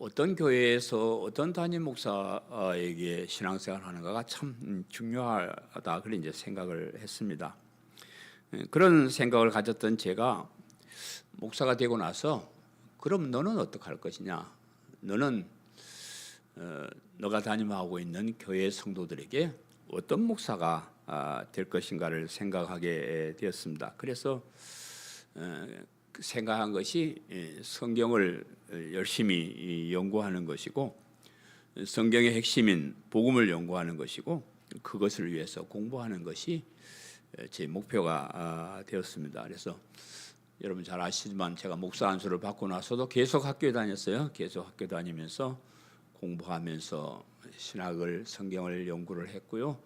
어떤 교회에서 어떤 담임 목사에게 신앙생활 하는가가 참 중요하다 그런 이제 생각을 했습니다. 그런 생각을 가졌던 제가 목사가 되고 나서 그럼 너는 어떻게 할 것이냐? 너는 너가 담임하고 있는 교회 성도들에게 어떤 목사가 될 것인가를 생각하게 되었습니다. 그래서 생각한 것이 성경을 열심히 연구하는 것이고 성경의 핵심인 복음을 연구하는 것이고 그것을 위해서 공부하는 것이 제 목표가 되었습니다. 그래서 여러분 잘 아시지만 제가 목사 안수를 받고 나서도 계속 학교에 다녔어요. 계속 학교 다니면서 공부하면서 신학을 성경을 연구를 했고요.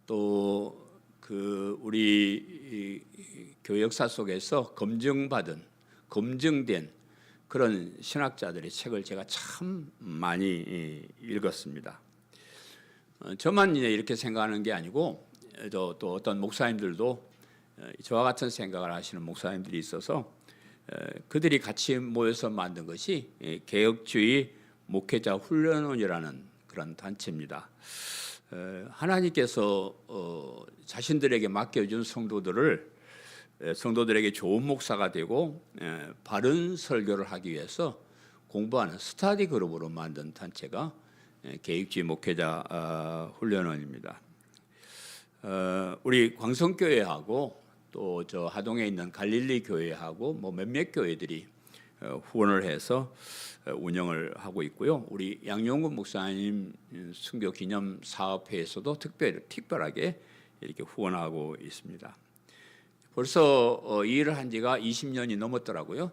또 우리 교회 역사 속에서 검증된 그런 신학자들의 책을 제가 참 많이 읽었습니다. 저만 이렇게 생각하는 게 아니고 또 어떤 목사님들도 저와 같은 생각을 하시는 목사님들이 있어서 그들이 같이 모여서 만든 것이 개혁주의 목회자 훈련원이라는 그런 단체입니다. 하나님께서 자신들에게 맡겨준 성도들에게 좋은 목사가 되고 바른 설교를 하기 위해서 공부하는 스터디 그룹으로 만든 단체가 개혁주의 목회자 훈련원입니다. 우리 광성교회하고 또 저 하동에 있는 갈릴리 교회하고 뭐 몇몇 교회들이 후원을 해서 운영을 하고 있고요. 우리 양용근 목사님 순교 기념 사업회에서도 특별하게 이렇게 후원하고 있습니다. 벌써 이 일을 한 지가 20년이 넘었더라고요.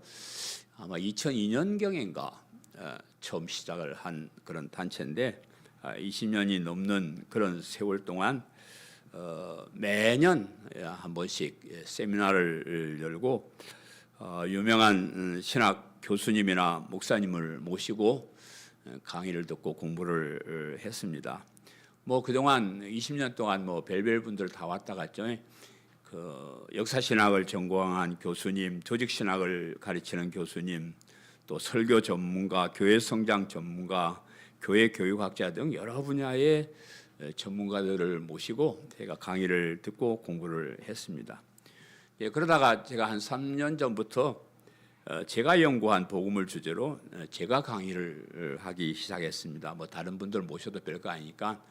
아마 2002년경인가 처음 시작을 한 그런 단체인데 20년이 넘는 그런 세월 동안 매년 한 번씩 세미나를 열고 유명한 신학 교수님이나 목사님을 모시고 강의를 듣고 공부를 했습니다. 뭐 그동안 20년 동안 뭐 별별 분들 다 왔다 갔죠. 역사신학을 전공한 교수님, 조직신학을 가르치는 교수님, 또 설교 전문가, 교회 성장 전문가, 교회 교육학자 등 여러 분야의 전문가들을 모시고 제가 강의를 듣고 공부를 했습니다. 그러다가 제가 한 3년 전부터 제가 연구한 복음을 주제로 제가 강의를 하기 시작했습니다. 뭐 다른 분들 모셔도 별거 아니니까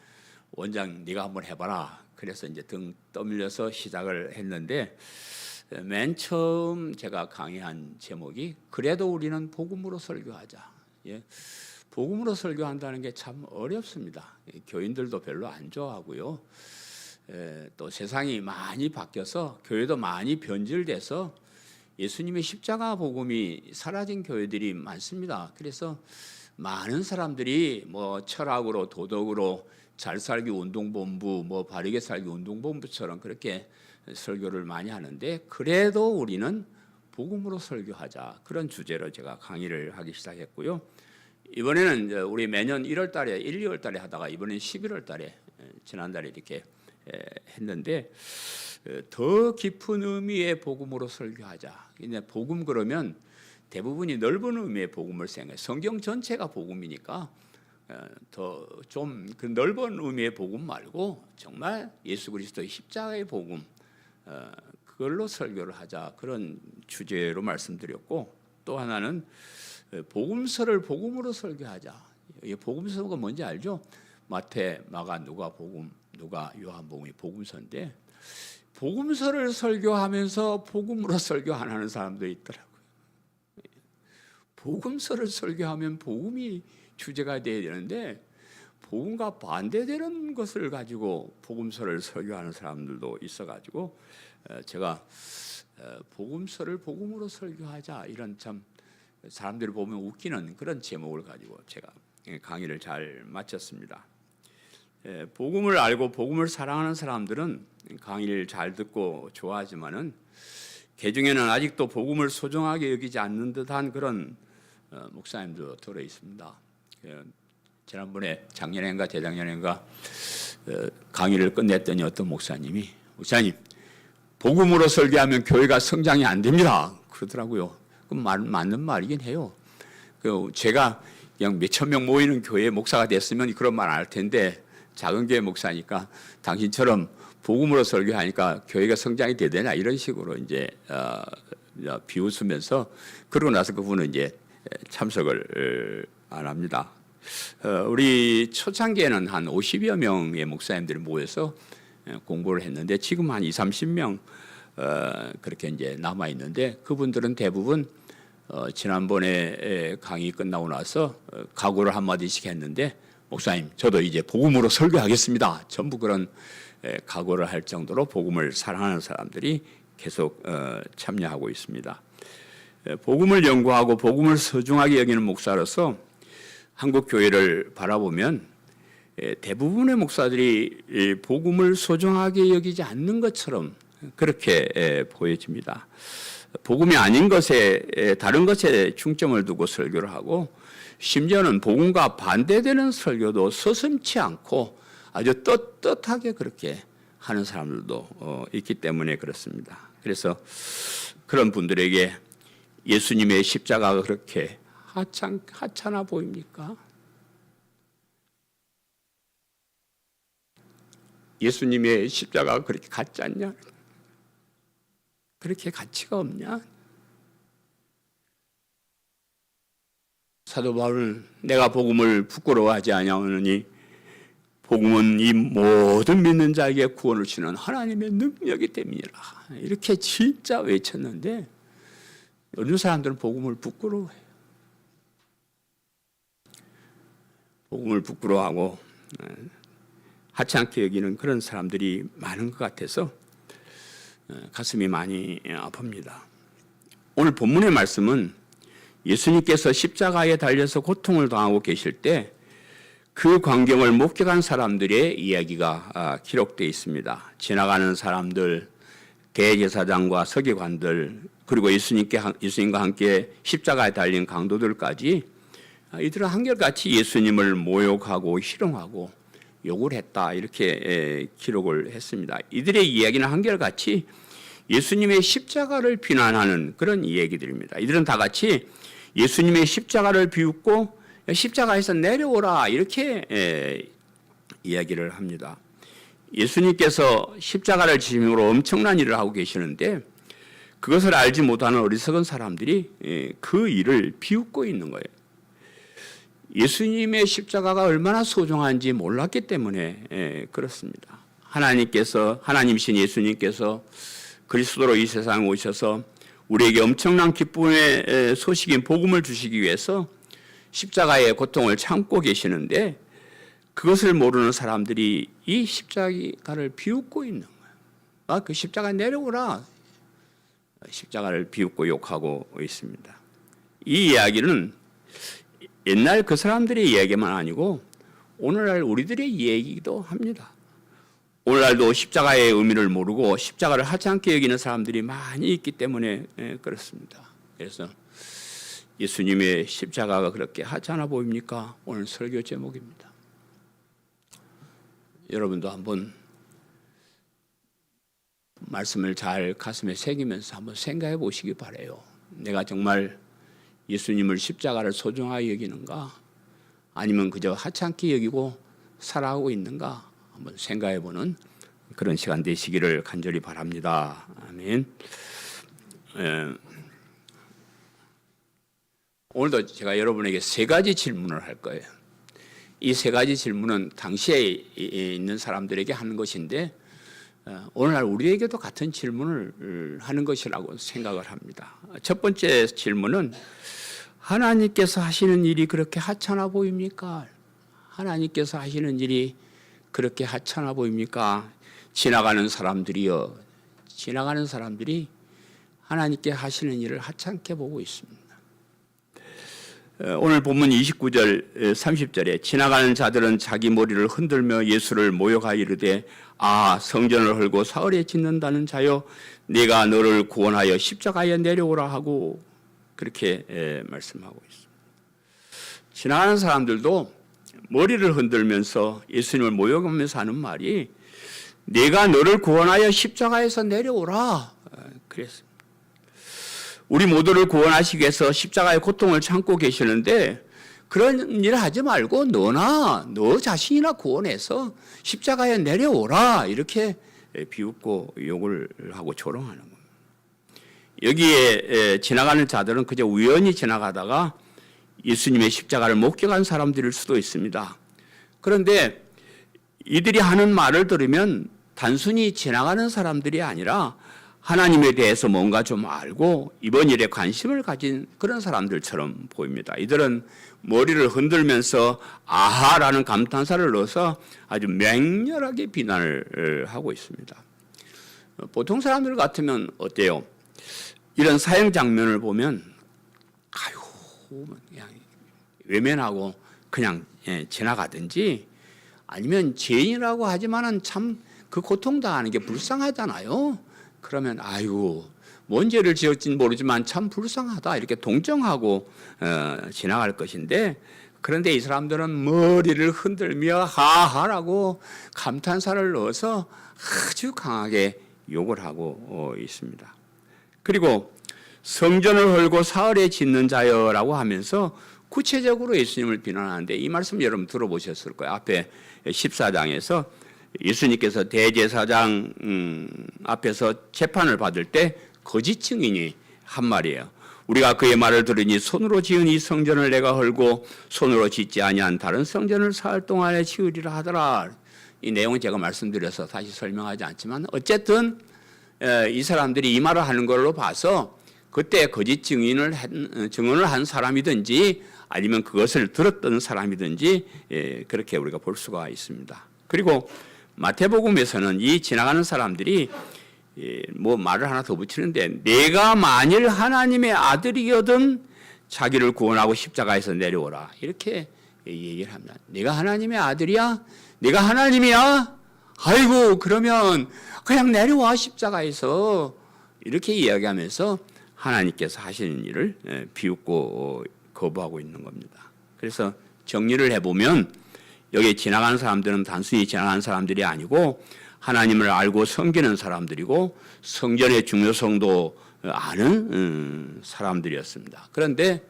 원장 네가 한번 해봐라. 그래서 이제 등 떠밀려서 시작을 했는데 맨 처음 제가 강의한 제목이 그래도 우리는 복음으로 설교하자. 복음으로 설교한다는 게 참 어렵습니다. 교인들도 별로 안 좋아하고요. 또 세상이 많이 바뀌어서 교회도 많이 변질돼서 예수님의 십자가 복음이 사라진 교회들이 많습니다. 그래서 많은 사람들이 뭐 철학으로 도덕으로 잘 살기 운동본부, 뭐 바르게 살기 운동본부처럼 그렇게 설교를 많이 하는데 그래도 우리는 복음으로 설교하자. 그런 주제로 제가 강의를 하기 시작했고요. 이번에는 우리 매년 1월 달에 1, 2월 달에 하다가 이번엔 11월 달에 지난달에 이렇게 했는데 더 깊은 의미의 복음으로 설교하자. 근데 복음 그러면 대부분이 넓은 의미의 복음을 생각해요. 성경 전체가 복음이니까 더 좀 그 넓은 의미의 복음 말고 정말 예수 그리스도의 십자가의 복음 그걸로 설교를 하자. 그런 주제로 말씀드렸고 또 하나는 복음서를 복음으로 설교하자. 복음서가 뭔지 알죠? 마태, 마가, 누가 복음, 누가 요한복음이 복음서인데 복음서를 설교하면서 복음으로 설교 안 하는 사람도 있더라고요. 복음서를 설교하면 복음이 주제가 돼야 되는데 복음과 반대되는 것을 가지고 복음서를 설교하는 사람들도 있어가지고 제가 복음서를 복음으로 설교하자 이런 참 사람들이 보면 웃기는 그런 제목을 가지고 제가 강의를 잘 마쳤습니다. 복음을 알고 복음을 사랑하는 사람들은 강의를 잘 듣고 좋아하지만은 그 중에는 아직도 복음을 소중하게 여기지 않는 듯한 그런 목사님도 들어 있습니다. 지난번에 작년인가 재작년인가 강의를 끝냈더니 어떤 목사님이 목사님 복음으로 설교하면 교회가 성장이 안 됩니다. 그러더라고요. 그 맞는 말이긴 해요. 제가 20년 그냥 몇천 명 모이는 교회 목사가 됐으면 그런 말 안 할 텐데 작은 교회 목사니까 당신처럼 복음으로 설교하니까 교회가 성장이 되되냐 이런 식으로 이제 비웃으면서 그러고 나서 그분은 이제 참석을 안 합니다. 우리 초창기에는 한 50여 명의 목사님들이 모여서 공부를 했는데 지금 한 20-30명 그렇게 이제 남아 있는데 그분들은 대부분 지난번에 강의 끝나고 나서 각오를 한마디씩 했는데 목사님 저도 이제 복음으로 설교하겠습니다. 전부 그런 각오를 할 정도로 복음을 사랑하는 사람들이 계속 참여하고 있습니다. 복음을 연구하고 복음을 소중하게 여기는 목사로서 한국 교회를 바라보면 대부분의 목사들이 복음을 소중하게 여기지 않는 것처럼 그렇게 보여집니다. 복음이 아닌 것에 다른 것에 중점을 두고 설교를 하고 심지어는 복음과 반대되는 설교도 서슴지 않고 아주 떳떳하게 그렇게 하는 사람들도 있기 때문에 그렇습니다. 그래서 그런 분들에게 예수님의 십자가가 그렇게 하찮아 보입니까? 예수님의 십자가가 그렇게 가치 않냐? 그렇게 가치가 없냐? 사도 바울은 내가 복음을 부끄러워하지 아니하노니 복음은 이 모든 믿는 자에게 구원을 주는 하나님의 능력이 됨이니라. 이렇게 진짜 외쳤는데 어느 사람들은 복음을 부끄러워해요. 복음을 부끄러워하고 하찮게 여기는 그런 사람들이 많은 것 같아서 가슴이 많이 아픕니다. 오늘 본문의 말씀은 예수님께서 십자가에 달려서 고통을 당하고 계실 때 그 광경을 목격한 사람들의 이야기가 기록되어 있습니다. 지나가는 사람들, 대제사장과 서기관들, 그리고 예수님과 함께 십자가에 달린 강도들까지 이들은 한결같이 예수님을 모욕하고 희롱하고 욕을 했다 이렇게 기록을 했습니다. 이들의 이야기는 한결같이 예수님의 십자가를 비난하는 그런 이야기들입니다. 이들은 다 같이 예수님의 십자가를 비웃고 십자가에서 내려오라 이렇게 이야기를 합니다. 예수님께서 십자가를 지심으로 엄청난 일을 하고 계시는데 그것을 알지 못하는 어리석은 사람들이 그 일을 비웃고 있는 거예요. 예수님의 십자가가 얼마나 소중한지 몰랐기 때문에 그렇습니다. 하나님이신 예수님께서 그리스도로 이 세상에 오셔서 우리에게 엄청난 기쁨의 소식인 복음을 주시기 위해서 십자가의 고통을 참고 계시는데 그것을 모르는 사람들이 이 십자가를 비웃고 있는 거예요. 그 십자가 내려오라. 십자가를 비웃고 욕하고 있습니다. 이 이야기는 옛날 그 사람들의 이야기만 아니고 오늘날 우리들의 이야기이기도 합니다. 오늘날도 십자가의 의미를 모르고 십자가를 하찮게 여기는 사람들이 많이 있기 때문에 그렇습니다. 그래서 예수님의 십자가가 그렇게 하찮아 보입니까? 오늘 설교 제목입니다. 여러분도 한번 말씀을 잘 가슴에 새기면서 한번 생각해 보시기 바라요. 내가 정말 예수님을 십자가를 소중하게 여기는가? 아니면 그저 하찮게 여기고 살아가고 있는가? 한번 생각해 보는 그런 시간 되시기를 간절히 바랍니다. 아멘. 오늘도 제가 여러분에게 세 가지 질문을 할 거예요. 이 세 가지 질문은 당시에 있는 사람들에게 하는 것인데 오늘날 우리에게도 같은 질문을 하는 것이라고 생각을 합니다. 첫 번째 질문은 하나님께서 하시는 일이 그렇게 하찮아 보입니까? 하나님께서 하시는 일이 그렇게 하찮아 보입니까? 지나가는 사람들이요. 지나가는 사람들이 하나님께 하시는 일을 하찮게 보고 있습니다. 오늘 본문 29절 30절에 지나가는 자들은 자기 머리를 흔들며 예수를 모욕하여 이르되 성전을 헐고 사흘에 짓는다는 자여 내가 너를 구원하여 십자가에 내려오라 하고 그렇게 말씀하고 있습니다. 지나가는 사람들도 머리를 흔들면서 예수님을 모욕하면서 하는 말이 내가 너를 구원하여 십자가에서 내려오라 그랬습니다. 우리 모두를 구원하시기 위해서 십자가의 고통을 참고 계시는데 그런 일을 하지 말고 너 자신이나 구원해서 십자가에 내려오라 이렇게 비웃고 욕을 하고 조롱하는 겁니다. 여기에 지나가는 자들은 그저 우연히 지나가다가 예수님의 십자가를 목격한 사람들일 수도 있습니다. 그런데 이들이 하는 말을 들으면 단순히 지나가는 사람들이 아니라 하나님에 대해서 뭔가 좀 알고 이번 일에 관심을 가진 그런 사람들처럼 보입니다. 이들은 머리를 흔들면서 아하라는 감탄사를 넣어서 아주 맹렬하게 비난을 하고 있습니다. 보통 사람들 같으면 어때요? 이런 사형 장면을 보면 그냥 외면하고 그냥 지나가든지 아니면 죄인이라고 하지만은 참 그 고통당하는 게 불쌍하잖아요. 그러면 뭔 죄를 지었진 모르지만 참 불쌍하다 이렇게 동정하고 지나갈 것인데, 그런데 이 사람들은 머리를 흔들며 하하라고 감탄사를 넣어서 아주 강하게 욕을 하고 있습니다. 그리고 성전을 헐고 사흘에 짓는 자여라고 하면서 구체적으로 예수님을 비난하는데, 이 말씀 여러분 들어보셨을 거예요. 앞에 14장에서 예수님께서 대제사장 앞에서 재판을 받을 때 거짓 증인이 한 말이에요. 우리가 그의 말을 들으니 손으로 지은 이 성전을 내가 헐고 손으로 짓지 아니한 다른 성전을 사흘 동안에 지으리라 하더라. 이 내용은 제가 말씀드려서 다시 설명하지 않지만 어쨌든 이 사람들이 이 말을 하는 걸로 봐서 그때 거짓 증언을 한 사람이든지 아니면 그것을 들었던 사람이든지 그렇게 우리가 볼 수가 있습니다. 그리고 마태복음에서는 이 지나가는 사람들이 뭐 말을 하나 더 붙이는데, 내가 만일 하나님의 아들이거든 자기를 구원하고 십자가에서 내려오라 이렇게 얘기를 합니다. 내가 하나님의 아들이야? 내가 하나님이야? 아이고 그러면 그냥 내려와 십자가에서, 이렇게 이야기하면서 하나님께서 하시는 일을 비웃고 거부하고 있는 겁니다. 그래서 정리를 해보면 여기 지나가는 사람들은 단순히 지나가는 사람들이 아니고 하나님을 알고 섬기는 사람들이고 성전의 중요성도 아는 사람들이었습니다. 그런데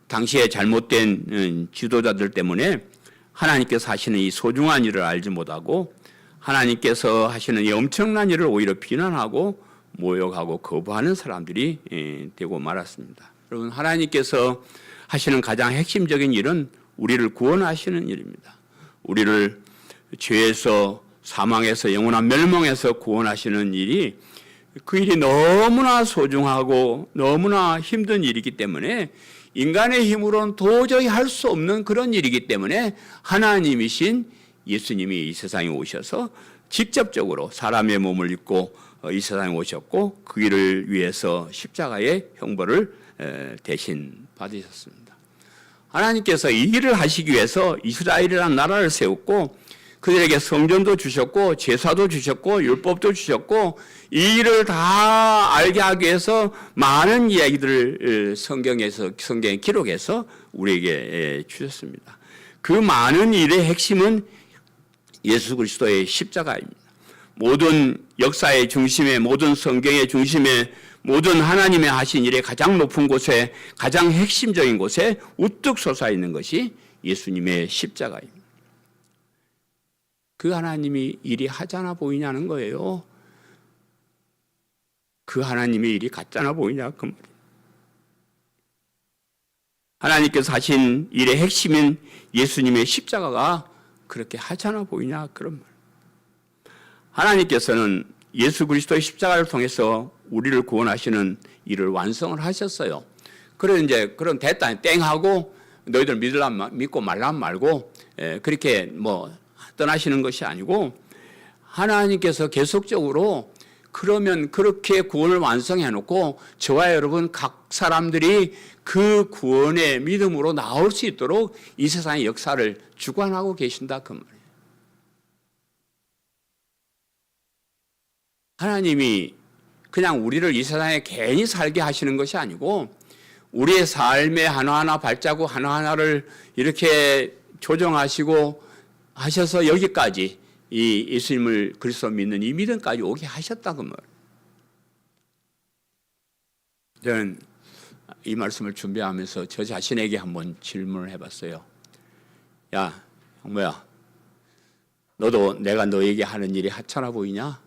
당시에 잘못된 지도자들 때문에 하나님께서 하시는 이 소중한 일을 알지 못하고 하나님께서 하시는 이 엄청난 일을 오히려 비난하고 모욕하고 거부하는 사람들이 되고 말았습니다. 여러분, 하나님께서 하시는 가장 핵심적인 일은 우리를 구원하시는 일입니다. 우리를 죄에서, 사망에서, 영원한 멸망에서 구원하시는 일이, 그 일이 너무나 소중하고 너무나 힘든 일이기 때문에 인간의 힘으로는 도저히 할 수 없는 그런 일이기 때문에 하나님이신 예수님이 이 세상에 오셔서 직접적으로 사람의 몸을 입고 이 세상에 오셨고 그 일을 위해서 십자가의 형벌을 대신 받으셨습니다. 하나님께서 이 일을 하시기 위해서 이스라엘이라는 나라를 세웠고 그들에게 성전도 주셨고 제사도 주셨고 율법도 주셨고 이 일을 다 알게 하기 위해서 많은 이야기들을 성경에 기록해서 우리에게 주셨습니다. 그 많은 일의 핵심은 예수 그리스도의 십자가입니다. 모든 역사의 중심에, 모든 성경의 중심에, 모든 하나님의 하신 일의 가장 높은 곳에, 가장 핵심적인 곳에 우뚝 솟아 있는 것이 예수님의 십자가입니다. 그 하나님이 일이 하잖아 보이냐는 거예요. 그 하나님의 일이 같잖아 보이냐 그 말이에요. 하나님께서 하신 일의 핵심인 예수님의 십자가가 그렇게 하찮아 보이냐 그런 말. 하나님께서는 예수 그리스도의 십자가를 통해서 우리를 구원하시는 일을 완성을 하셨어요. 그래 이제 그럼 됐다 땡 하고 너희들 믿고 말란 말고 그렇게 뭐 떠나시는 것이 아니고 하나님께서 계속적으로 그러면 그렇게 구원을 완성해 놓고 저와 여러분 각 사람들이 그 구원의 믿음으로 나올 수 있도록 이 세상의 역사를 주관하고 계신다 그 말이에요. 하나님이 그냥 우리를 이 세상에 괜히 살게 하시는 것이 아니고 우리의 삶의 하나하나 발자국 하나하나를 이렇게 조정하시고 하셔서 여기까지 이 예수님을 그리스도 믿는 이 믿음까지 오게 하셨다 그 말. 저는 이 말씀을 준비하면서 저 자신에게 한번 질문을 해봤어요. 야, 형모야, 너도 내가 너에게 하는 일이 하찮아 보이냐?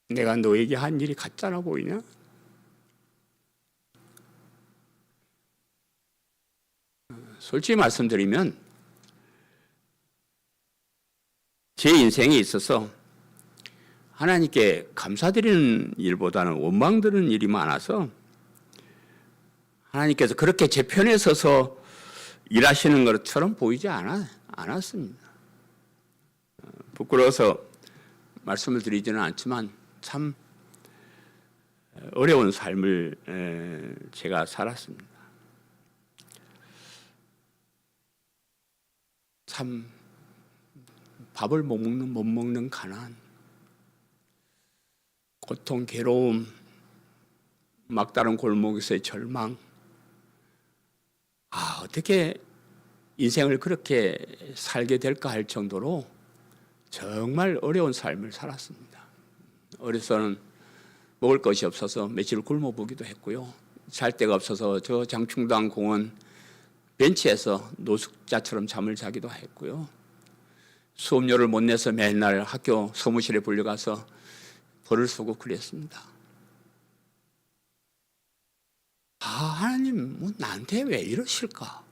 내가 너에게 한 일이 같잖아 보이냐? 솔직히 말씀드리면 제 인생에 있어서 하나님께 감사드리는 일보다는 원망드리는 일이 많아서 하나님께서 그렇게 제 편에 서서 일하시는 것처럼 보이지 않았습니다. 부끄러워서 말씀을 드리지는 않지만 참 어려운 삶을 제가 살았습니다. 참 밥을 못 먹는 가난, 고통, 괴로움, 막다른 골목에서의 절망. 어떻게 인생을 그렇게 살게 될까 할 정도로 정말 어려운 삶을 살았습니다. 어려서는 먹을 것이 없어서 며칠 굶어보기도 했고요. 잘 데가 없어서 저 장충당 공원 벤치에서 노숙자처럼 잠을 자기도 했고요. 수업료를 못 내서 맨날 학교 사무실에 불려가서 벌을 쓰고 그랬습니다. 하나님, 나한테 왜 이러실까?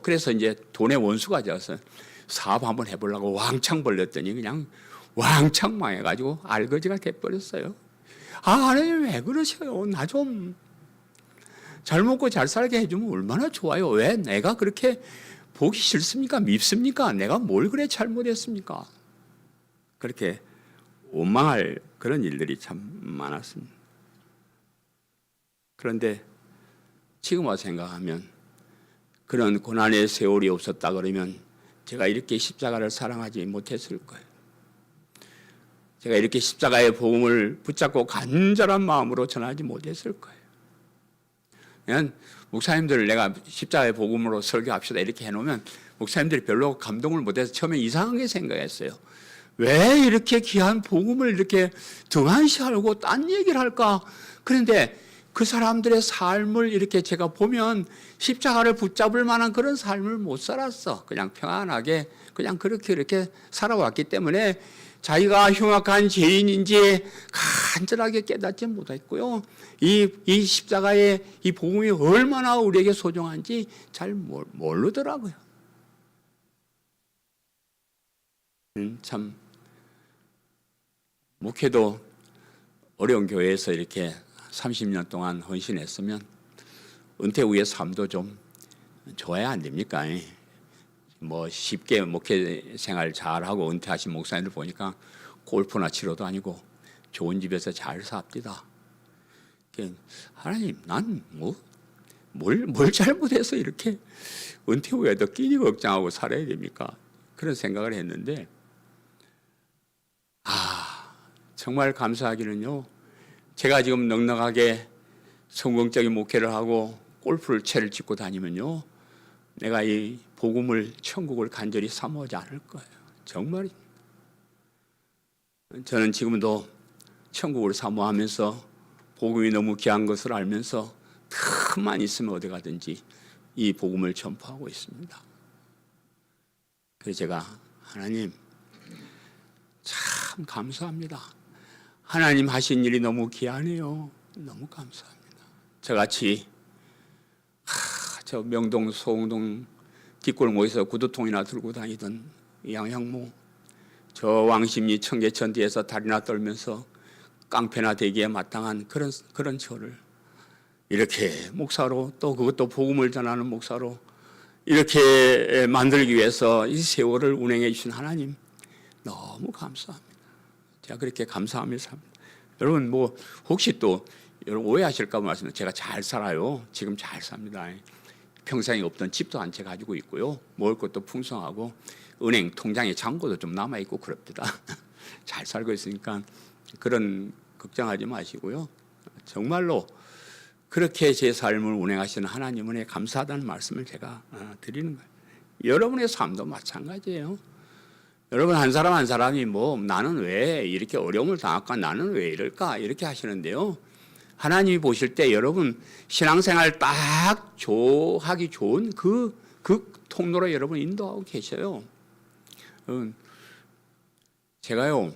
그래서 이제 돈의 원수가 되어서 사업 한번 해보려고 왕창 벌렸더니 그냥 왕창 망해가지고 알거지가 돼버렸어요. 하나님 왜 그러셔요? 나 좀 잘 먹고 잘 살게 해주면 얼마나 좋아요. 왜 내가 그렇게 보기 싫습니까? 밉습니까? 내가 뭘 그래 잘못했습니까? 그렇게 원망할 그런 일들이 참 많았습니다. 그런데 지금 와서 생각하면 그런 고난의 세월이 없었다 그러면 제가 이렇게 십자가를 사랑하지 못했을 거예요. 제가 이렇게 십자가의 복음을 붙잡고 간절한 마음으로 전하지 못했을 거예요. 그냥 목사님들 내가 십자가의 복음으로 설교합시다 이렇게 해놓으면 목사님들이 별로 감동을 못해서 처음에 이상하게 생각했어요. 왜 이렇게 귀한 복음을 이렇게 등한시하고 딴 얘기를 할까? 그런데 그 사람들의 삶을 이렇게 제가 보면 십자가를 붙잡을 만한 그런 삶을 못 살았어. 그냥 평안하게 그냥 그렇게 이렇게 살아왔기 때문에 자기가 흉악한 죄인인지 간절하게 깨닫지 못했고요. 이 십자가의 이 복음이 얼마나 우리에게 소중한지 잘 모르더라고요. 참 목회도 어려운 교회에서 이렇게 30년 동안 헌신했으면 은퇴 후의 삶도 좀 좋아야 안 됩니까? 쉽게 목회 생활 잘하고 은퇴하신 목사님들 보니까 골프나 치러도 아니고 좋은 집에서 잘 삽니다. 하나님, 난 뭘 잘못해서 이렇게 은퇴 후에도 끼니 걱정하고 살아야 됩니까? 그런 생각을 했는데, 정말 감사하기는요, 제가 지금 넉넉하게 성공적인 목회를 하고 골프를 채를 짓고 다니면요, 내가 이 복음을, 천국을 간절히 사모하지 않을 거예요. 정말입니다. 저는 지금도 천국을 사모하면서 복음이 너무 귀한 것을 알면서 틈만 있으면 어디 가든지 이 복음을 전파하고 있습니다. 그래서 제가 하나님 참 감사합니다. 하나님 하신 일이 너무 귀하네요. 너무 감사합니다. 저같이 저 명동 소흥동 뒷골목에서 구두통이나 들고 다니던 양향모, 저 왕십리 청계천 뒤에서 다리나 떨면서 깡패나 되기에 마땅한 그런 저를 이렇게 목사로, 또 그것도 복음을 전하는 목사로 이렇게 만들기 위해서 이 세월을 운행해 주신 하나님 너무 감사합니다. 제가 그렇게 감사하며 삽니다. 여러분 혹시 또 여러분 오해하실까 봐 말씀드려요. 제가 잘 살아요. 지금 잘 삽니다. 평생에 없던 집도 한 채 가지고 있고요. 먹을 것도 풍성하고 은행 통장에 잔고도 좀 남아있고 그럽니다. 잘 살고 있으니까 그런 걱정하지 마시고요. 정말로 그렇게 제 삶을 운행하시는 하나님 은혜에 감사하다는 말씀을 제가 드리는 거예요. 여러분의 삶도 마찬가지예요. 여러분 한 사람 한 사람이 뭐 나는 왜 이렇게 어려움을 당할까? 나는 왜 이럴까? 이렇게 하시는데요. 하나님이 보실 때 여러분 신앙생활 딱 하기 좋은 그 통로로 여러분 인도하고 계셔요. 제가요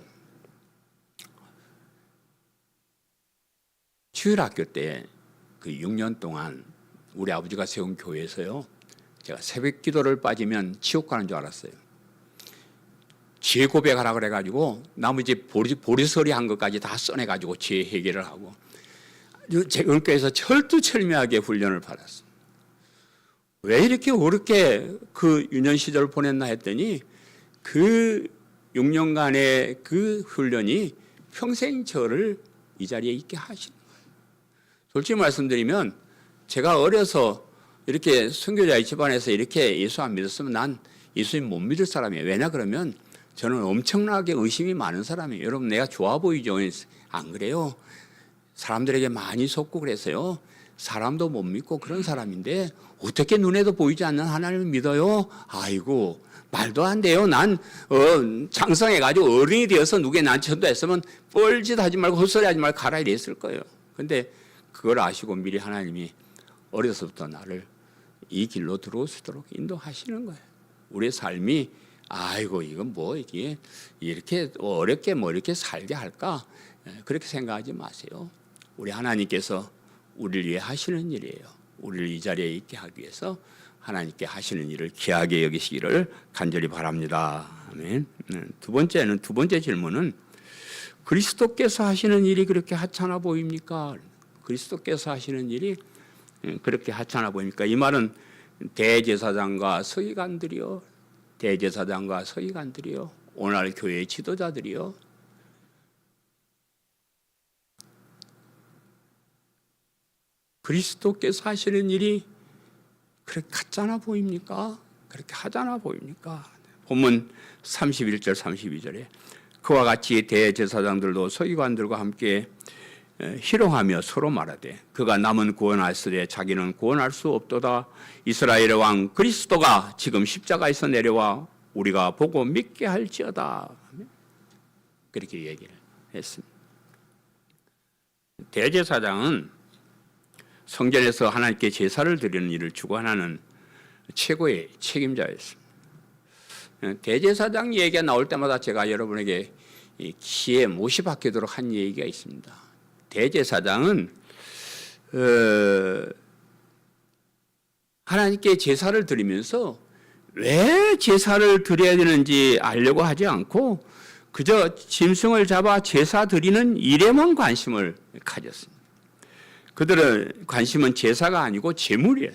주일학교 때 그 6년 동안 우리 아버지가 세운 교회에서요, 제가 새벽 기도를 빠지면 지옥 가는 줄 알았어요. 지혜 고백하라 그래가지고 나머지 보리서리 한 것까지 다 써내가지고 지혜 해결을 하고 제 은교에서 철두철미하게 훈련을 받았어요. 왜 이렇게 어렵게 그 유년 시절을 보냈나 했더니 그 6년간의 그 훈련이 평생 저를 이 자리에 있게 하시는 거예요. 솔직히 말씀드리면 제가 어려서 이렇게 선교자의 집안에서 이렇게 예수 안 믿었으면 난 예수님 못 믿을 사람이에요. 왜냐 그러면 저는 엄청나게 의심이 많은 사람이에요. 여러분 내가 좋아 보이죠? 안 그래요? 사람들에게 많이 속고 그래서요. 사람도 못 믿고 그런 사람인데 어떻게 눈에도 보이지 않는 하나님을 믿어요? 아이고 말도 안 돼요. 난 장성해가지고 어른이 되어서 누구에 난 전도했으면 뻘짓 하지 말고 헛소리 하지 말고 가라 이랬을 거예요. 근데 그걸 아시고 미리 하나님이 어려서부터 나를 이 길로 들어올 수 있도록 인도하시는 거예요. 우리의 삶이 아이고 이건 뭐 이게 이렇게 어렵게 뭐 이렇게 살게 할까? 그렇게 생각하지 마세요. 우리 하나님께서 우리를 위해 하시는 일이에요. 우리를 이 자리에 있게 하기 위해서 하나님께 하시는 일을 귀하게 여기시기를 간절히 바랍니다. 아멘. 두 번째 질문은 그리스도께서 하시는 일이 그렇게 하찮아 보입니까? 그리스도께서 하시는 일이 그렇게 하찮아 보입니까? 이 말은 대제사장과 서기관들이요, 오늘 교회의 지도자들이요, 그리스도께서 하시는 일이 그렇게 같잖아 보입니까? 그렇게 하잖아 보입니까? 본문 31절 32절에 그와 같이 대제사장들도 서기관들과 함께 희롱하며 서로 말하되 그가 남은 구원하였으되 자기는 구원할 수 없도다. 이스라엘의 왕 그리스도가 지금 십자가에서 내려와 우리가 보고 믿게 할지어다. 그렇게 얘기를 했습니다. 대제사장은 성전에서 하나님께 제사를 드리는 일을 주관하는 최고의 책임자였습니다. 대제사장 얘기가 나올 때마다 제가 여러분에게 귀에 못이 박히도록 한 얘기가 있습니다. 대제사장은 하나님께 제사를 드리면서 왜 제사를 드려야 되는지 알려고 하지 않고 그저 짐승을 잡아 제사 드리는 일에만 관심을 가졌습니다. 그들의 관심은 제사가 아니고 제물이에요.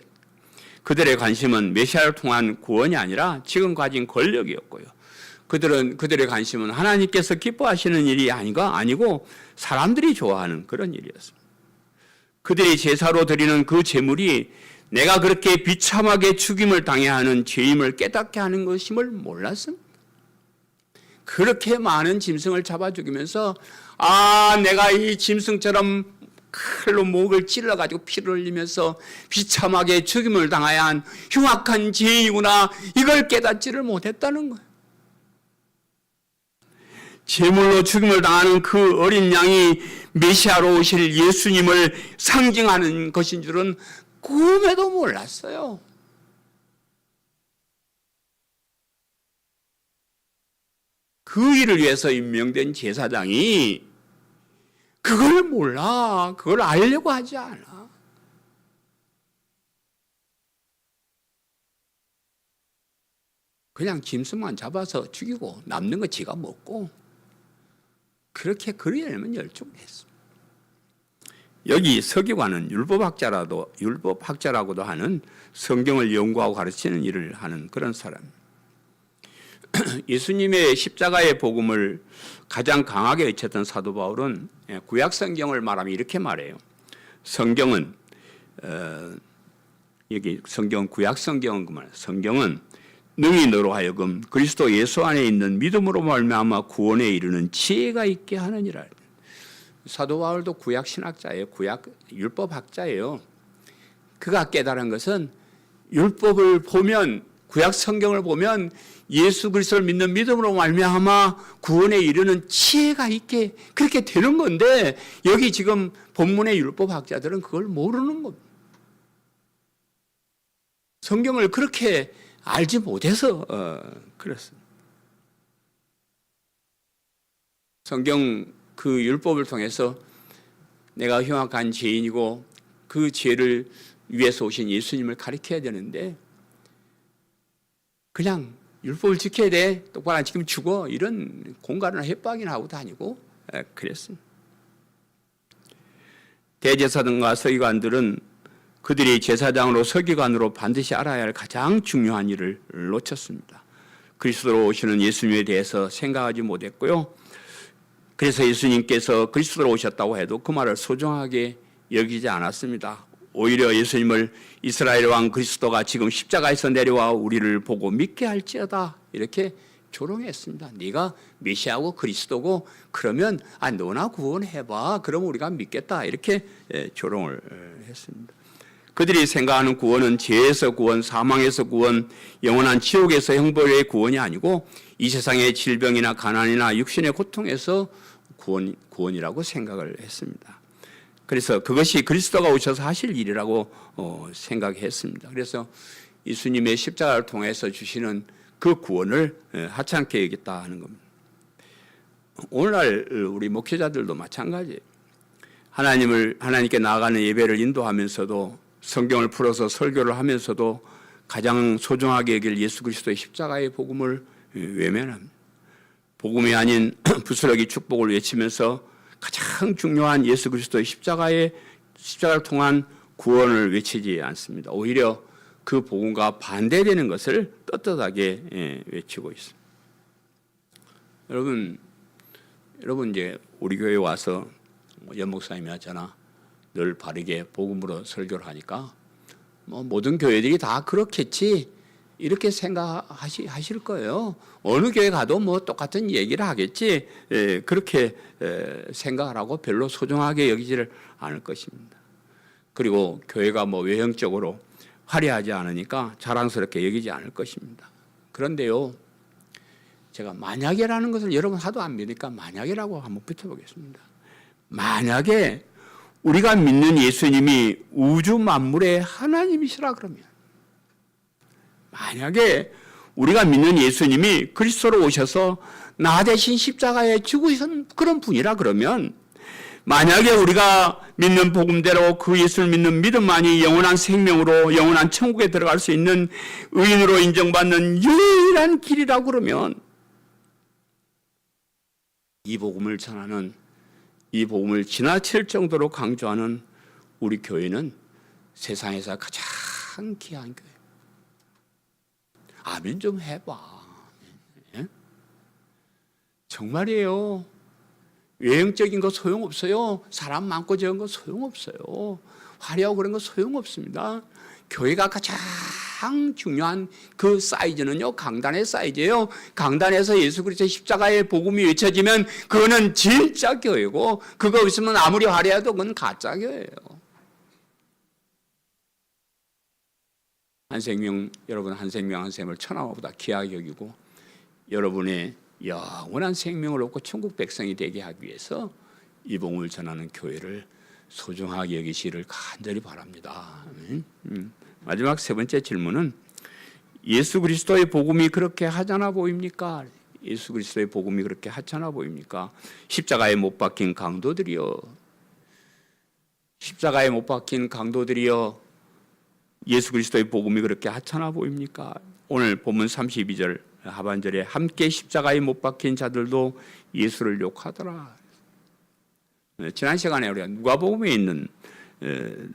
그들의 관심은 메시아를 통한 구원이 아니라 지금 가진 권력이었고요. 그들의 관심은 하나님께서 기뻐하시는 일이 아니고 사람들이 좋아하는 그런 일이었습니다. 그들이 제사로 드리는 그 제물이 내가 그렇게 비참하게 죽임을 당해야 하는 죄임을 깨닫게 하는 것임을 몰랐습니다. 그렇게 많은 짐승을 잡아 죽이면서 내가 이 짐승처럼 칼로 목을 찔러가지고 피를 흘리면서 비참하게 죽임을 당해야 한 흉악한 죄인이구나, 이걸 깨닫지를 못했다는 거예요. 제물로 죽임을 당하는 그 어린 양이 메시아로 오실 예수님을 상징하는 것인 줄은 꿈에도 몰랐어요. 그 일을 위해서 임명된 제사장이 그걸 몰라. 그걸 알려고 하지 않아. 그냥 짐승만 잡아서 죽이고 남는 거 지가 먹고 그렇게 그리려면 열중했습니다. 여기 서기관은 율법학자라고도 하는 성경을 연구하고 가르치는 일을 하는 그런 사람. 예수님의 십자가의 복음을 가장 강하게 외쳤던 사도 바울은 구약 성경을 말하면 이렇게 말해요. 성경은 여기 성경 구약 성경은 그 말. 성경은 능히 너로 하여금 그리스도 예수 안에 있는 믿음으로 말미암아 구원에 이르는 지혜가 있게 하느니라. 사도 바울도 구약 신학자예요. 구약 율법학자예요. 그가 깨달은 것은 율법을 보면 구약 성경을 보면 예수 그리스도를 믿는 믿음으로 말미암아 구원에 이르는 지혜가 있게 그렇게 되는 건데, 여기 지금 본문의 율법학자들은 그걸 모르는 겁니다. 성경을 그렇게 알지 못해서 그렇습니다. 성경 그 율법을 통해서 내가 흉악한 죄인이고 그 죄를 위해서 오신 예수님을 가리켜야 되는데, 그냥 율법을 지켜야 돼, 똑바로 안 지키면 죽어, 이런 공갈이나 협박이나 하고 다니고 그랬습니다. 대제사장과 서기관들은 그들이 제사장으로 서기관으로 반드시 알아야 할 가장 중요한 일을 놓쳤습니다. 그리스도로 오시는 예수님에 대해서 생각하지 못했고요. 그래서 예수님께서 그리스도로 오셨다고 해도 그 말을 소중하게 여기지 않았습니다. 오히려 예수님을 이스라엘 왕 그리스도가 지금 십자가에서 내려와 우리를 보고 믿게 할지어다, 이렇게 조롱했습니다. 네가 메시아고 그리스도고 그러면 너나 구원해봐, 그럼 우리가 믿겠다, 이렇게 조롱을 했습니다. 그들이 생각하는 구원은 죄에서 구원, 사망에서 구원, 영원한 지옥에서 형벌의 구원이 아니고 이 세상의 질병이나 가난이나 육신의 고통에서 구원이라고 생각을 했습니다. 그래서 그것이 그리스도가 오셔서 하실 일이라고 생각했습니다. 그래서 예수님의 십자가를 통해서 주시는 그 구원을 하찮게 여겼다 하는 겁니다. 오늘날 우리 목회자들도 마찬가지예요. 하나님께 나아가는 예배를 인도하면서도, 성경을 풀어서 설교를 하면서도 가장 소중하게 여길 예수 그리스도의 십자가의 복음을 외면합니다. 복음이 아닌 부스러기 축복을 외치면서 가장 중요한 예수 그리스도의 십자가를 통한 구원을 외치지 않습니다. 오히려 그 복음과 반대되는 것을 떳떳하게 외치고 있습니다. 여러분 이제 우리 교회 와서 연 목사님이 하잖아. 늘 바르게 복음으로 설교를 하니까 모든 교회들이 다 그렇겠지, 이렇게 생각하실 거예요. 어느 교회 가도 똑같은 얘기를 하겠지, 그렇게 생각을 하고 별로 소중하게 여기지를 않을 것입니다. 그리고 교회가 외형적으로 화려하지 않으니까 자랑스럽게 여기지 않을 것입니다. 그런데요, 제가 만약이라는 것을 여러분 하도 안 믿으니까 만약이라고 한번 붙여보겠습니다. 만약에 우리가 믿는 예수님이 우주 만물의 하나님이시라 그러면, 만약에 우리가 믿는 예수님이 그리스도로 오셔서 나 대신 십자가에 죽으신 그런 분이라 그러면, 만약에 우리가 믿는 복음대로 그 예수를 믿는 믿음만이 영원한 생명으로 영원한 천국에 들어갈 수 있는 의인으로 인정받는 유일한 길이라고 그러면, 이 복음을 전하는, 이 복음을 지나칠 정도로 강조하는 우리 교회는 세상에서 가장 귀한 교회. 아멘 좀 해봐. 예? 정말이에요. 외형적인 거 소용없어요. 사람 많고 적은 거 소용없어요. 화려하고 그런 거 소용없습니다. 교회가 가장 중요한 그 사이즈는요, 강단의 사이즈예요. 강단에서 예수 그리스도의 십자가의 복음이 외쳐지면 그거는 진짜 교회고, 그거 없으면 아무리 화려해도 그건 가짜 교회예요. 여러분 한생명 한생을 천하보다 귀하게 여기고 여러분의 영원한 생명을 얻고 천국 백성이 되게 하기 위해서 이 복음을 전하는 교회를 소중하게 여기시기를 간절히 바랍니다. 마지막 세 번째 질문은, 예수 그리스도의 복음이 그렇게 하찮아 보입니까? 예수 그리스도의 복음이 그렇게 하찮아 보입니까? 십자가에 못 박힌 강도들이여, 십자가에 못 박힌 강도들이여, 예수 그리스도의 복음이 그렇게 하찮아 보입니까? 오늘 본문 32절 하반절에 함께 십자가에 못 박힌 자들도 예수를 욕하더라. 지난 시간에 우리가 누가복음에 있는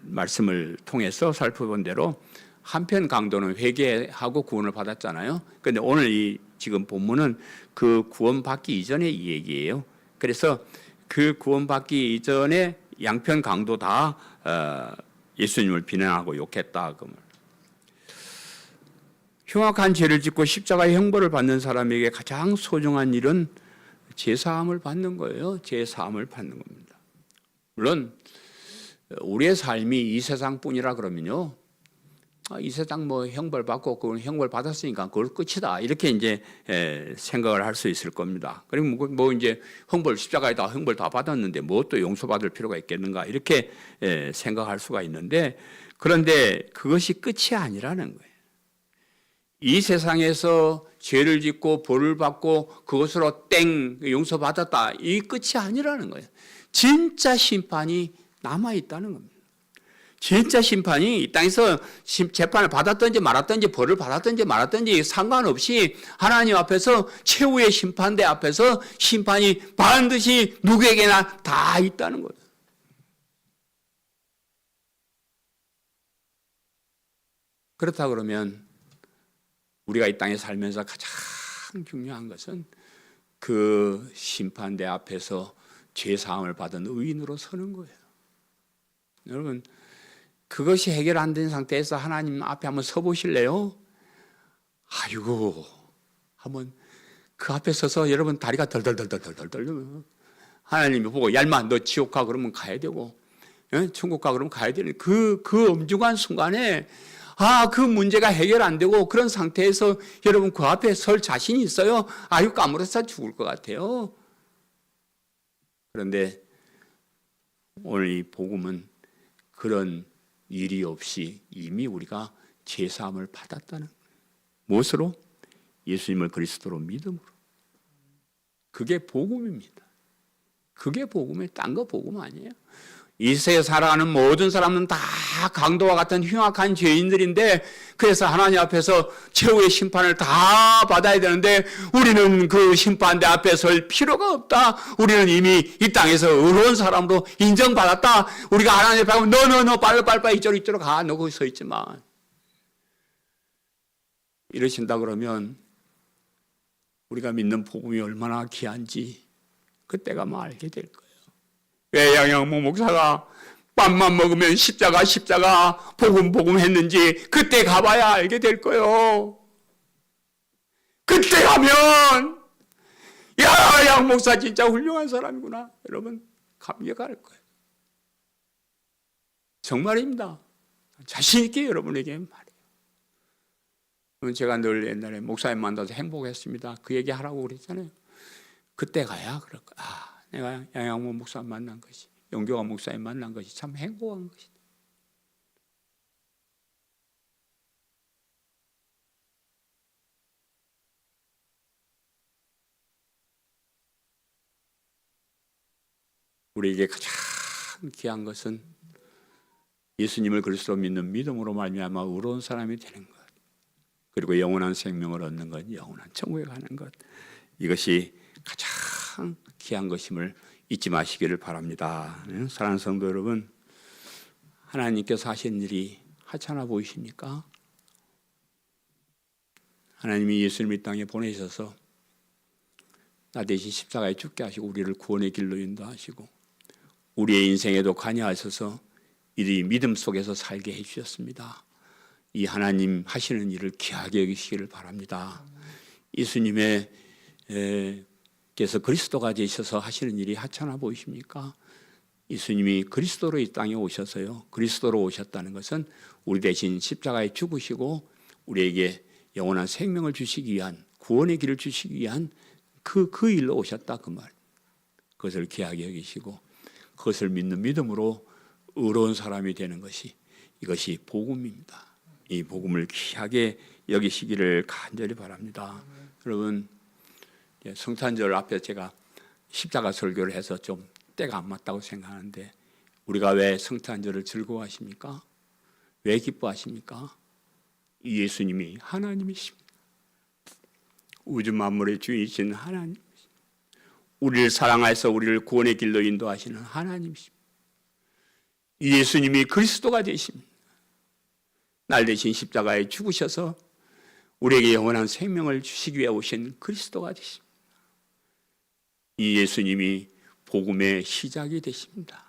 말씀을 통해서 살펴본 대로 한편 강도는 회개하고 구원을 받았잖아요. 그런데 오늘 이 지금 본문은 그 구원받기 이전의 이 얘기예요. 그래서 그 구원받기 이전에 양편 강도 다 예수님을 비난하고 욕했다. 흉악한 죄를 짓고 십자가의 형벌을 받는 사람에게 가장 소중한 일은 제사함을 받는 거예요. 제사함을 받는 겁니다. 물론 우리의 삶이 이 세상뿐이라 그러면요, 이 세상 뭐 형벌 받고 그건 형벌 받았으니까 그걸 끝이다 이렇게 이제 생각을 할 수 있을 겁니다. 그리고 뭐 이제 형벌 십자가에다 형벌 다 받았는데 뭐 또 용서받을 필요가 있겠는가 이렇게 생각할 수가 있는데, 그런데 그것이 끝이 아니라는 거예요. 이 세상에서 죄를 짓고 벌을 받고 그것으로 땡 용서받았다 이 끝이 아니라는 거예요. 진짜 심판이 남아 있다는 겁니다. 진짜 심판이 이 땅에서 재판을 받았든지 말았든지 벌을 받았든지 말았든지 상관없이 하나님 앞에서 최후의 심판대 앞에서 심판이 반드시 누구에게나 다 있다는 거예요. 그렇다 그러면 우리가 이 땅에 살면서 가장 중요한 것은 그 심판대 앞에서 죄사함을 받은 의인으로 서는 거예요. 여러분, 그것이 해결 안 된 상태에서 하나님 앞에 한번 서보실래요? 아이고, 한번 그 앞에 서서 여러분 다리가 덜덜덜덜덜 떨리면 하나님이 보고 얄마 너 지옥 가 그러면 가야 되고 천국 가 그러면 가야 되는 그 엄중한 순간에 그 문제가 해결 안 되고 그런 상태에서 여러분 그 앞에 설 자신이 있어요? 아유, 까무러서 죽을 것 같아요. 그런데 오늘 이 복음은 그런 일이 없이 이미 우리가 죄사함을 받았다는 거예요. 무엇으로? 예수님을 그리스도로 믿음으로. 그게 복음입니다. 그게 복음이에요. 딴 거 복음 아니에요. 이 세상에 살아가는 모든 사람은 다 강도와 같은 흉악한 죄인들인데, 그래서 하나님 앞에서 최후의 심판을 다 받아야 되는데 우리는 그 심판대 앞에 설 필요가 없다. 우리는 이미 이 땅에서 의로운 사람으로 인정받았다. 우리가 하나님 앞에 가면 너 빨리 이쪽으로 가. 너 거기 서 있지만 이러신다 그러면 우리가 믿는 복음이 얼마나 귀한지 그때가 뭐 알게 될 거예요. 왜 양양모 목사가 밥만 먹으면 십자가 복음 했는지 그때 가봐야 알게 될 거예요. 그때 가면 양 목사 진짜 훌륭한 사람이구나 여러분 감격할 거예요. 정말입니다. 자신 있게 여러분에게 말해요. 제가 늘 옛날에 목사님 만나서 행복했습니다. 그 얘기 하라고 그랬잖아요. 그때 가야 그럴 거야. 내가 양양모 목사 만난 것이, 영교가 목사님 만난 것이 참 행복한 것이다. 우리에게 가장 귀한 것은 예수님을 그리스도로 믿는 믿음으로 말미암아 의로운 사람이 되는 것, 그리고 영원한 생명을 얻는 것, 영원한 천국에 가는 것, 이것이 가장 귀한 것임을 잊지 마시기를 바랍니다. 사랑하는 성도 여러분, 하나님께서 하신 일이 하찮아 보이십니까? 하나님이 예수님을 이 땅에 보내셔서 나 대신 십자가에 죽게 하시고 우리를 구원의 길로 인도하시고 우리의 인생에도 관여하셔서 이들이 믿음 속에서 살게 해주셨습니다. 이 하나님 하시는 일을 귀하게 여기시기를 바랍니다. 예수님의 께서 그리스도가 되셔서 하시는 일이 하찮아 보이십니까? 예수님이 그리스도로 이 땅에 오셔서요, 그리스도로 오셨다는 것은 우리 대신 십자가에 죽으시고 우리에게 영원한 생명을 주시기 위한, 구원의 길을 주시기 위한 그 일로 오셨다 그 말. 그것을 귀하게 여기시고 그것을 믿는 믿음으로 의로운 사람이 되는 것이, 이것이 복음입니다. 이 복음을 귀하게 여기시기를 간절히 바랍니다. 여러분, 성탄절 앞에 제가 십자가 설교를 해서 좀 때가 안 맞다고 생각하는데, 우리가 왜 성탄절을 즐거워하십니까? 왜 기뻐하십니까? 이 예수님이 하나님이십니다. 우주 만물의 주인이신 하나님, 우리를 사랑하셔서 우리를 구원의 길로 인도하시는 하나님이십니다. 이 예수님이 그리스도가 되십니다. 날 대신 십자가에 죽으셔서 우리에게 영원한 생명을 주시기 위해 오신 그리스도가 되십니다. 이 예수님이 복음의 시작이 되십니다.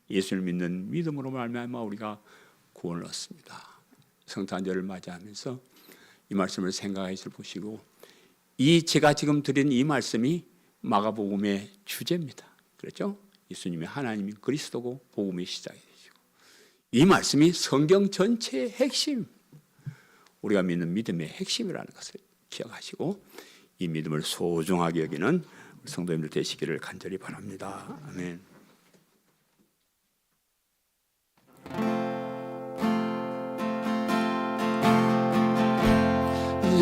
예수를 믿는 믿음으로 말미암아 우리가 구원을 얻습니다. 성탄절을 맞이하면서 이 말씀을 생각해서 보시고, 이 제가 지금 드린 이 말씀이 마가복음의 주제입니다. 그렇죠? 예수님이 하나님이 그리스도고 복음의 시작이 되시고, 이 말씀이 성경 전체의 핵심. 우리가 믿는 믿음의 핵심이라는 것을 기억하시고 이 믿음을 소중하게 여기는 성도님들 되시기를 간절히 바랍니다. 아멘.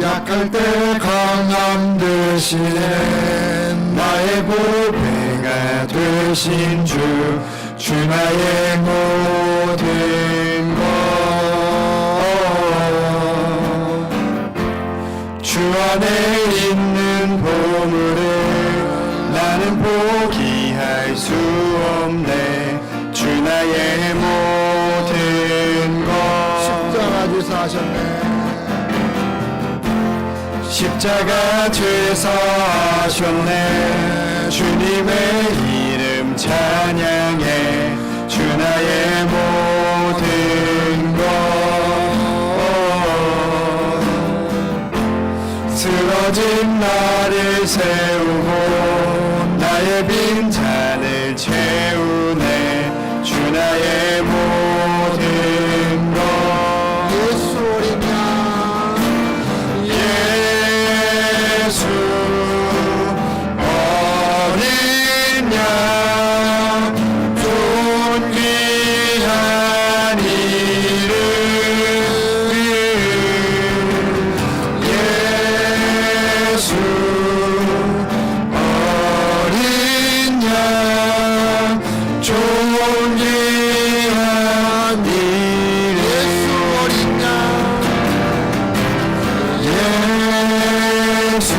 약할 때 강함 되시네 나의 보배가 되신 주 나의 모든 것 주 안에 있는 보물을 나는 포기할 수 없네 주 나의 모든 것 십자가 죄사 하셨네 십자가 죄사하셨네 주님의 이름 찬양해 주 나의 모든 것 쓰러진 나를 세우고 나의 빈잔을 채우네 주 나의 모든 것 예수 어린 양 예수 어린 양 존귀한 이름 예수 어린 양 존귀한 이름 예수 어린 양 예수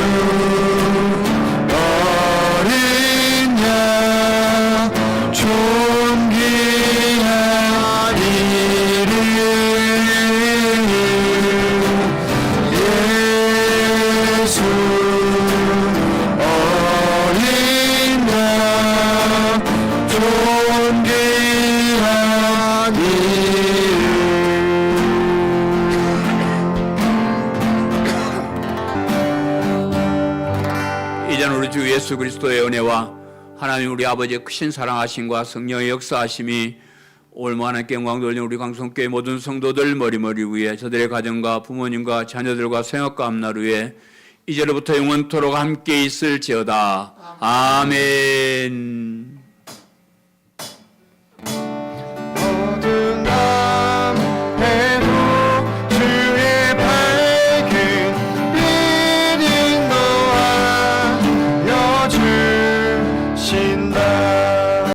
어린 양 존귀한 이름 예수 어린 양 존귀한 이름 이제는 우리 주 예수 그리스도의 은혜와 하나님 우리 아버지의 크신 사랑하심과 성령의 역사하심이 올무 하나님께 영광 돌리는 우리 강성교회 모든 성도들 머리머리 위에 저들의 가정과 부모님과 자녀들과 생업과 앞날 위에 이제로부터 영원토록 함께 있을지어다. 아멘.